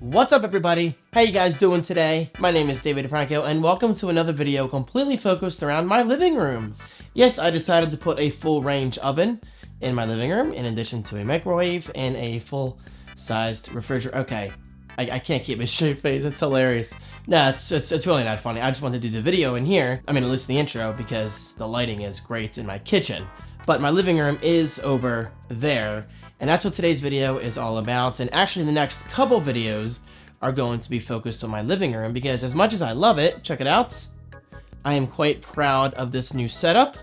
What's up everybody? How you guys doing today? My name is David DeFranco and welcome to another video completely focused around my living room. Yes, I decided to put a full range oven in my living room in addition to a microwave and a full-sized refrigerator. Okay, I can't keep a straight face, it's hilarious. No, it's really not funny. I just wanted to do the video in here, I mean at least the intro, because the lighting is great in my kitchen. But my living room is over there. And that's what today's video is all about. And actually the next couple videos are going to be focused on my living room because as much as I love it, check it out, I am quite proud of this new setup.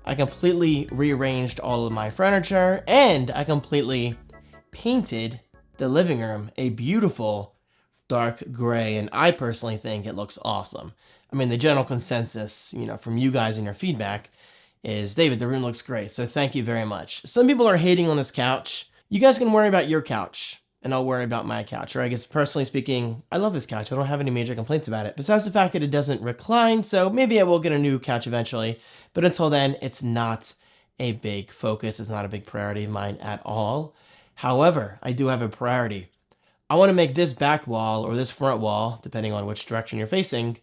I completely rearranged all of my furniture and I completely painted the living room a beautiful dark gray, and I personally think it looks awesome. I mean, the general consensus, from you guys and your feedback is, David, the room looks great, so thank you very much. Some people are hating on this couch. You guys can worry about your couch, and I'll worry about my couch. Or I guess, personally speaking, I love this couch. I don't have any major complaints about it, besides the fact that it doesn't recline, so maybe I will get a new couch eventually. But until then, it's not a big focus. It's not a big priority of mine at all. However, I do have a priority. I want to make this back wall, or this front wall, depending on which direction you're facing,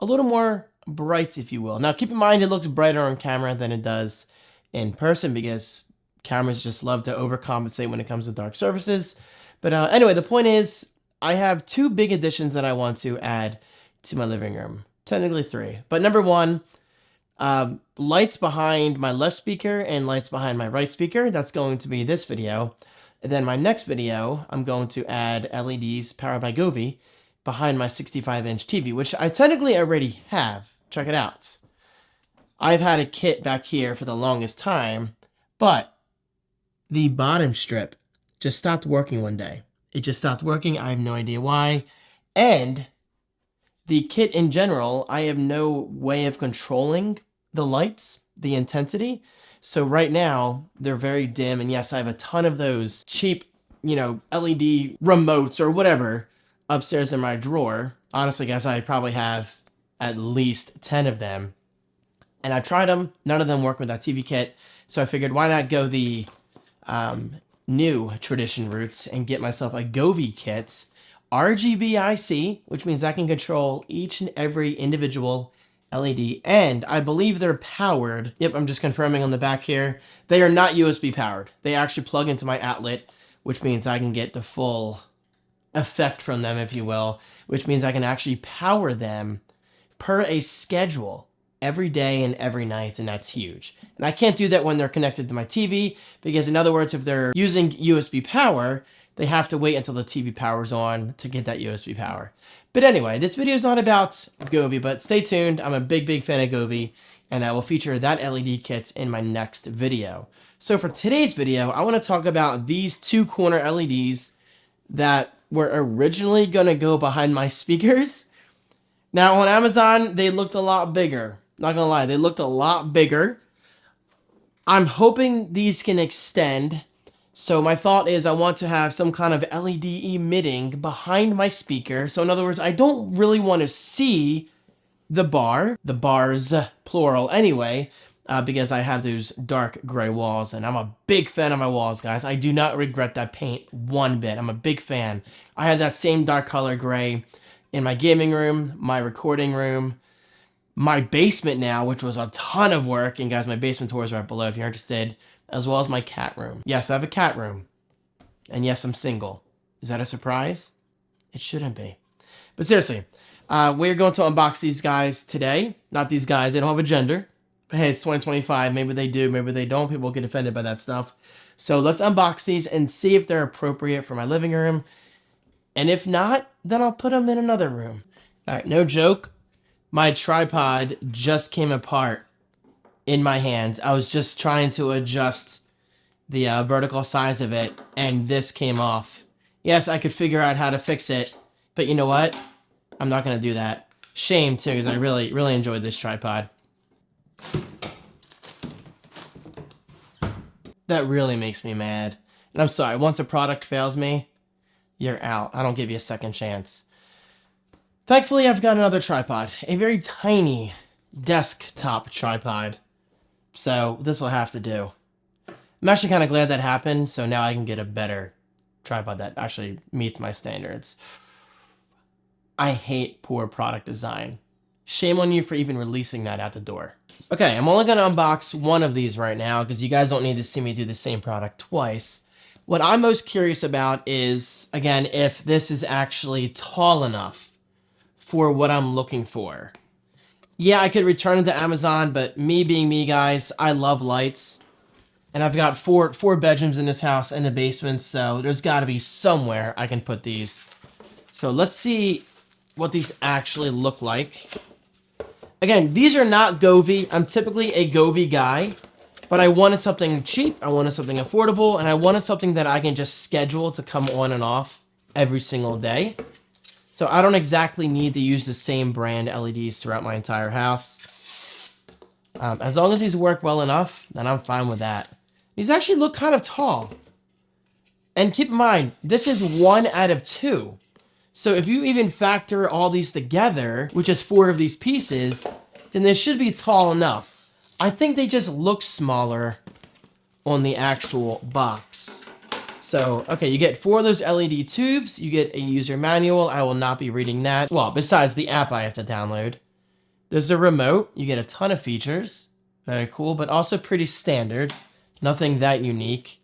a little more bright, if you will. Now, keep in mind, it looks brighter on camera than it does in person because cameras just love to overcompensate when it comes to dark surfaces. But anyway, the point is, I have two big additions that I want to add to my living room. Technically three. But number one, lights behind my left speaker and lights behind my right speaker. That's going to be this video. And then my next video, I'm going to add LEDs powered by Govee behind my 65-inch TV, which I technically already have. Check it out. I've had a kit back here for the longest time, but the bottom strip just stopped working one day. It just stopped working. I have no idea why. And the kit in general, I have no way of controlling the lights, the intensity. So right now, they're very dim. And yes, I have a ton of those cheap, LED remotes or whatever upstairs in my drawer. Honestly, guys, I probably have at least 10 of them. And I tried them. None of them work with that TV kit. So I figured, why not go the new tradition routes and get myself a Govee kit. RGB-IC, which means I can control each and every individual LED. And I believe they're powered. Yep, I'm just confirming on the back here. They are not USB powered. They actually plug into my outlet, which means I can get the full effect from them, if you will, which means I can actually power them per a schedule every day and every night, and that's huge. And I can't do that when they're connected to my TV, because in other words, if they're using USB power, they have to wait until the TV power's on to get that USB power. But anyway, this video is not about Govee, but stay tuned. I'm a big fan of Govee, and I will feature that LED kit in my next video. So for today's video, I want to talk about these two corner LEDs that were originally going to go behind my speakers. Now on Amazon, they looked a lot bigger. Not gonna lie, they looked a lot bigger. I'm hoping these can extend. So my thought is I want to have some kind of LED emitting behind my speaker. So in other words, I don't really want to see the bars, plural anyway, because I have those dark gray walls, and I'm a big fan of my walls, guys. I do not regret that paint one bit. I'm a big fan. I have that same dark color gray in my gaming room, my recording room, my basement now, which was a ton of work. And guys, my basement tour is right below if you're interested, as well as my cat room. Yes, I have a cat room. And yes, I'm single. Is that a surprise? It shouldn't be. But seriously, we're going to unbox these guys today. Not these guys, they don't have a gender. But hey, it's 2025. Maybe they do, maybe they don't. People get offended by that stuff. So let's unbox these and see if they're appropriate for my living room. And if not, then I'll put them in another room. All right, no joke. My tripod just came apart in my hands. I was just trying to adjust the vertical size of it, and this came off. Yes, I could figure out how to fix it, but you know what? I'm not going to do that. Shame, too, because I really enjoyed this tripod. That really makes me mad. And I'm sorry, once a product fails me, you're out. I don't give you a second chance. Thankfully, I've got another tripod. A very tiny desktop tripod. So this will have to do. I'm actually kind of glad that happened, so now I can get a better tripod that actually meets my standards. I hate poor product design. Shame on you for even releasing that out the door. Okay, I'm only gonna unbox one of these right now because you guys don't need to see me do the same product twice. What I'm most curious about is, again, if this is actually tall enough for what I'm looking for. Yeah, I could return it to Amazon, but me being me, guys, I love lights. And I've got four bedrooms in this house and a basement, so there's gotta be somewhere I can put these. So let's see what these actually look like. Again, these are not Govee. I'm typically a Govee guy, but I wanted something cheap, I wanted something affordable, and I wanted something that I can just schedule to come on and off every single day. So I don't exactly need to use the same brand LEDs throughout my entire house. As long as these work well enough, then I'm fine with that. These actually look kind of tall. And keep in mind, this is 1 out of 2. So if you even factor all these together, which is 4 of these pieces, then they should be tall enough. I think they just look smaller on the actual box. So, okay, you get 4 of those LED tubes, you get a user manual. I will not be reading that. Well, besides the app I have to download. There's a remote, you get a ton of features. Very cool, but also pretty standard. Nothing that unique.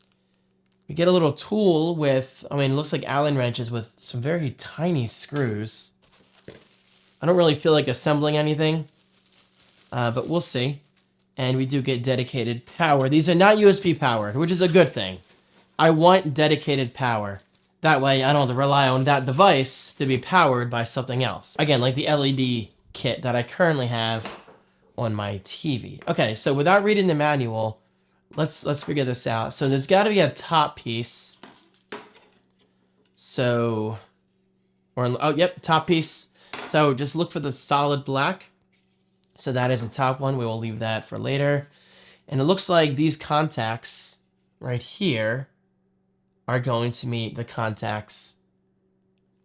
You get a little tool with, I mean, it looks like Allen wrenches with some very tiny screws. I don't really feel like assembling anything, but we'll see. And we do get dedicated power. These are not USB powered, which is a good thing. I want dedicated power. That way I don't have to rely on that device to be powered by something else. Again, like the LED kit that I currently have on my TV. Okay, so without reading the manual, let's figure this out. So there's got to be a top piece. So, oh, yep, top piece. So just look for the solid black. So that is the top one. We will leave that for later. And it looks like these contacts right here are going to meet the contacts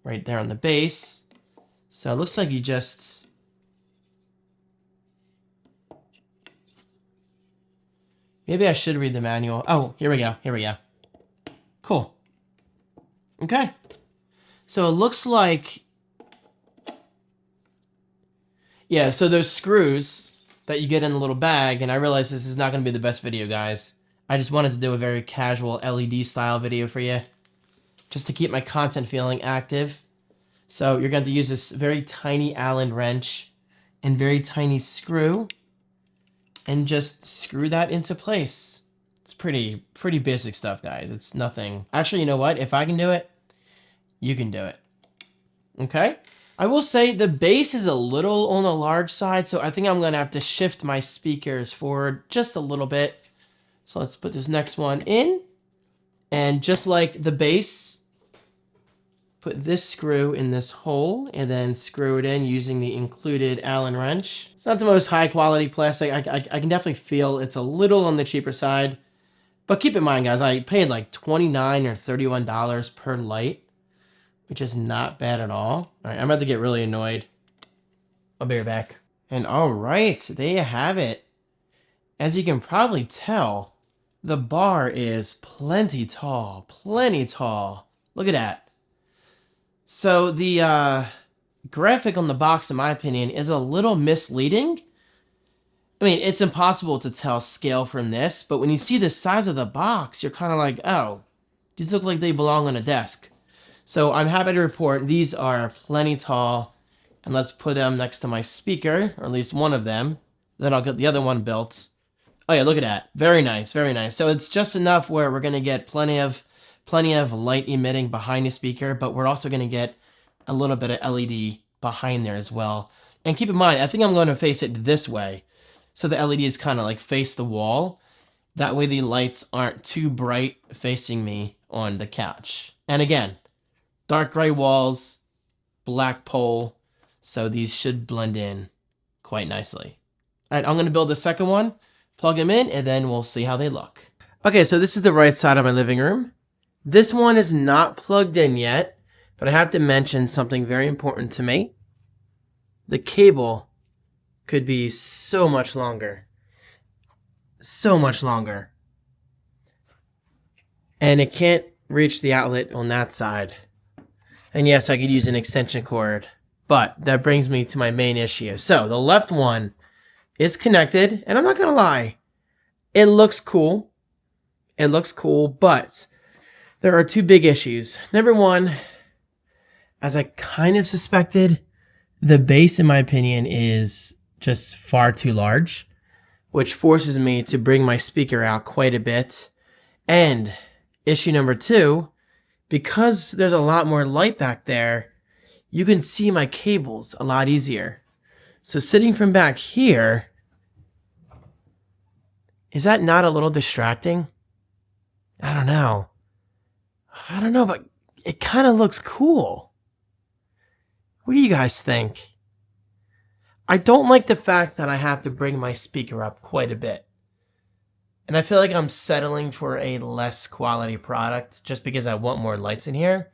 right there on the base. So it looks like you just... Maybe I should read the manual. Oh, here we go. Here we go. Cool. Okay. So it looks like... Yeah, so those screws that you get in a little bag, and I realize this is not going to be the best video, guys. I just wanted to do a very casual LED style video for you, just to keep my content feeling active. So you're going to use this very tiny Allen wrench and very tiny screw, and just screw that into place. It's pretty basic stuff, guys. It's nothing. Actually, you know what? If I can do it, you can do it. Okay? I will say the bass is a little on the large side, so I think I'm going to have to shift my speakers forward just a little bit. So let's put this next one in. And just like the bass, put this screw in this hole and then screw it in using the included Allen wrench. It's not the most high quality plastic. I can definitely feel it's a little on the cheaper side. But keep in mind, guys, I paid like $29 or $31 per light, which is not bad at all. All right, I'm about to get really annoyed. I'll be right back. And all right, there you have it. As you can probably tell, the bar is plenty tall, plenty tall. Look at that. So the graphic on the box, in my opinion, is a little misleading. I mean, it's impossible to tell scale from this, but when you see the size of the box, you're kind of like, oh, these look like they belong on a desk. So I'm happy to report these are plenty tall, and let's put them next to my speaker, or at least one of them. Then I'll get the other one built. Oh yeah, look at that. Very nice, very nice. So it's just enough where we're going to get plenty of light emitting behind the speaker, but we're also going to get a little bit of LED behind there as well. And keep in mind, I think I'm going to face it this way. So the LEDs kind of like face the wall. That way the lights aren't too bright facing me on the couch. And again, dark gray walls, black pole. So these should blend in quite nicely. All right, I'm going to build the second one, plug them in, and then we'll see how they look. Okay, so this is the right side of my living room. This one is not plugged in yet, but I have to mention something very important to me. The cable could be so much longer. So much longer. And it can't reach the outlet on that side. And yes, I could use an extension cord, but that brings me to my main issue. So the left one is connected, and I'm not gonna lie, it looks cool. It looks cool, but there are two big issues. Number one, as I kind of suspected, the base, in my opinion, is just far too large, which forces me to bring my speaker out quite a bit. And issue number two, because there's a lot more light back there, you can see my cables a lot easier. So sitting from back here, is that not a little distracting? I don't know, but it kind of looks cool. What do you guys think? I don't like the fact that I have to bring my speaker up quite a bit. And I feel like I'm settling for a less quality product just because I want more lights in here.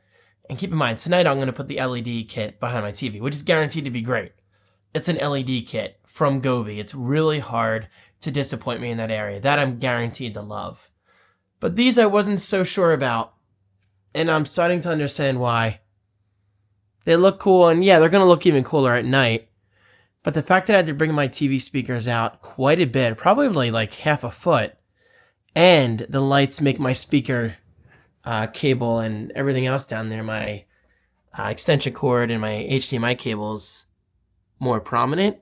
And keep in mind, tonight I'm going to put the LED kit behind my TV, which is guaranteed to be great. It's an LED kit from Govee. It's really hard to disappoint me in that area. That I'm guaranteed to love. But these I wasn't so sure about. And I'm starting to understand why. They look cool, and yeah, they're going to look even cooler at night. But the fact that I had to bring my TV speakers out quite a bit, probably like half a foot, and the lights make my speaker cable and everything else down there, my extension cord and my HDMI cables, more prominent.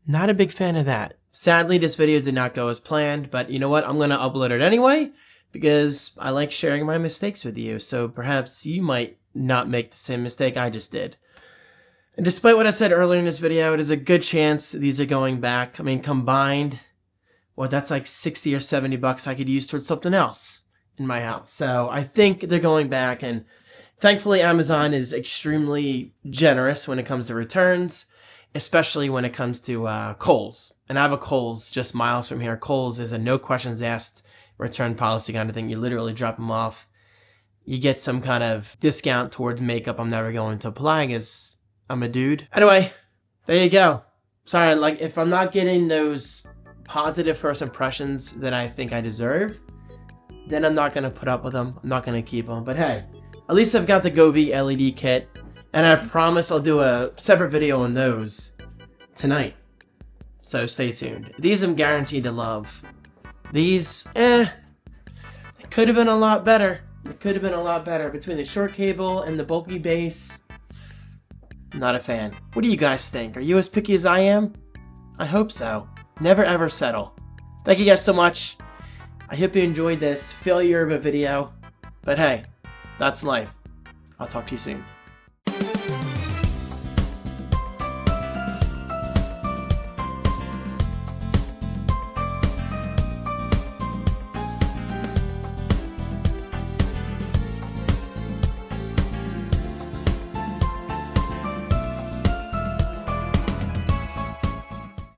Not a big fan of that. Sadly, this video did not go as planned, but you know what? I'm going to upload it anyway because I like sharing my mistakes with you. So perhaps you might not make the same mistake I just did. And despite what I said earlier in this video, it is a good chance these are going back. I mean, combined, well, that's like 60 or 70 bucks I could use towards something else in my house. So I think they're going back, and thankfully Amazon is extremely generous when it comes to returns, especially when it comes to Kohl's. And I have a Kohl's just miles from here. Kohl's is a no questions asked return policy kind of thing. You literally drop them off. You get some kind of discount towards makeup I'm never going to apply because I'm a dude. Anyway, there you go. Sorry, like if I'm not getting those positive first impressions that I think I deserve, then I'm not going to put up with them. I'm not going to keep them. But hey, at least I've got the Govee LED kit, and I promise I'll do a separate video on those tonight. So stay tuned. These I'm guaranteed to love. These, it could have been a lot better. It could have been a lot better between the short cable and the bulky base. Not a fan. What do you guys think? Are you as picky as I am? I hope so. Never ever settle. Thank you guys so much. I hope you enjoyed this failure of a video. But hey, that's life. I'll talk to you soon.